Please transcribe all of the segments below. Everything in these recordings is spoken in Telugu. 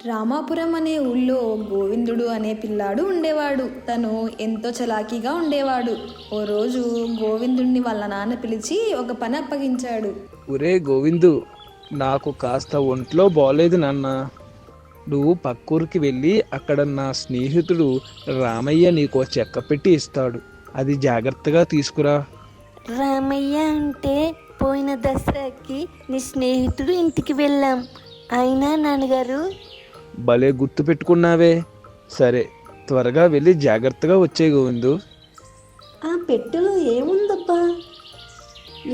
రామాపురం అనే ఊళ్ళో గోవిందుడు అనే పిల్లాడు ఉండేవాడు. తను ఎంతో చలాకీగా ఉండేవాడు. ఓ రోజు గోవిందుడిని వాళ్ళ నాన్న పిలిచి ఒక పని అప్పగించాడు. ఒరే గోవిందు, నాకు కాస్త ఒంట్లో బాగోలేదు నాన్న. నువ్వు పక్కూరికి వెళ్ళి అక్కడ నా స్నేహితుడు రామయ్య నీకో చెక్క పెట్టి ఇస్తాడు. అది జాగ్రత్తగా తీసుకురా. రామయ్య అంటే పోయిన దసరాకి నీ స్నేహితుడు ఇంటికి వెళ్ళాం. అయినా నాన్నగారు భలే గుర్తు పెట్టుకున్నావే. సరే, త్వరగా వెళ్ళి జాగ్రత్తగా వచ్చే గోవిందు. ఆ పెట్టెలో ఏముందబ్బా?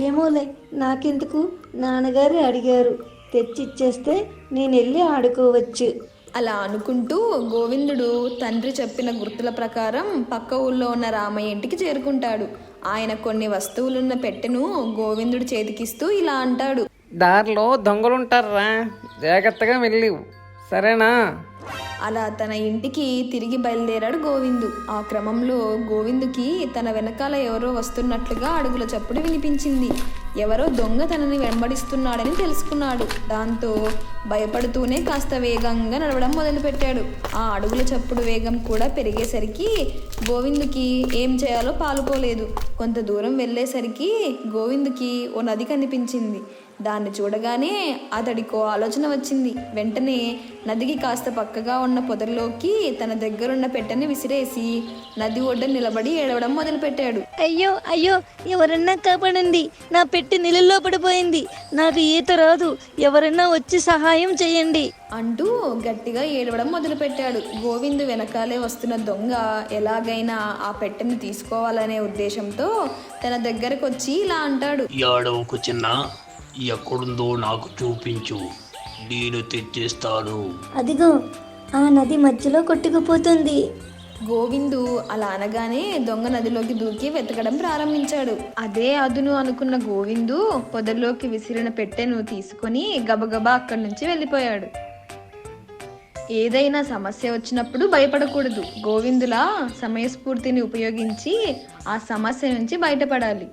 ఏమోలే, నాకెందుకు, నాన్నగారు అడిగారు, తెచ్చిచ్చేస్తే నేను వెళ్ళి ఆడుకోవచ్చు. అలా అనుకుంటూ గోవిందుడు తండ్రి చెప్పిన గుర్తుల ప్రకారం పక్క ఊళ్ళో ఉన్న రామయ్య ఇంటికి చేరుకుంటాడు. ఆయన కొన్ని వస్తువులున్న పెట్టెను గోవిందుడు చేతికిస్తూ ఇలా అంటాడు. దారిలో దొంగలుంటారా, జాగ్రత్తగా వెళ్ళి, సరేనా? అలా తన ఇంటికి తిరిగి బయలుదేరాడు గోవిందు. ఆ క్రమంలో గోవిందుకి తన వెనకాల ఎవరో వస్తున్నట్లుగా అడుగుల చప్పుడు వినిపించింది. ఎవరో దొంగ తనని వెంబడిస్తున్నాడని తెలుసుకున్నాడు. దాంతో భయపడుతూనే కాస్త వేగంగా నడవడం మొదలుపెట్టాడు. ఆ అడుగుల చప్పుడు వేగం కూడా పెరిగేసరికి గోవిందుకి ఏం చేయాలో పాలుపోలేదు. కొంత దూరం వెళ్ళేసరికి గోవిందుకి ఓ నది కనిపించింది. దాన్ని చూడగానే అతడికో ఆలోచన వచ్చింది. వెంటనే నదికి కాస్త పక్కగా ఉన్న పొదల్లోకి తన దగ్గరున్న పెట్టెని విసిరేసి నది ఒడ్డ నిలబడి ఏడవడం మొదలుపెట్టాడు. అయ్యో అయ్యో, ఎవరన్నా కాపాడండి, నా పెట్టి నీళ్ళలో పడిపోయింది, నాకు ఈత రాదు, ఎవరన్నా వచ్చి సహాయం చేయండి అంటూ గట్టిగా ఏడవడం మొదలుపెట్టాడు. గోవిందు వెనకాలే వస్తున్న దొంగ ఎలాగైనా ఆ పెట్టెని తీసుకోవాలనే ఉద్దేశంతో తన దగ్గరకు వచ్చి ఇలా అంటాడు. ఏడవకు చిన్న, ఎక్కడుందో నాకు చూపించు, నేను తెచ్చేస్తాను. అదిగో ఆ నది మధ్యలో కొట్టుకుపోతుంది. గోవిందు అలా అనగానే దొంగ నదిలోకి దూకి వెతకడం ప్రారంభించాడు. అదే అదును అనుకున్న గోవిందు పొదల్లోకి విసిరిన పెట్టెను తీసుకొని గబగబా అక్కడి నుంచి వెళ్ళిపోయాడు. ఏదైనా సమస్య వచ్చినప్పుడు భయపడకూడదు. గోవిందులా సమయస్ఫూర్తిని ఉపయోగించి ఆ సమస్య నుంచి బయటపడాలి.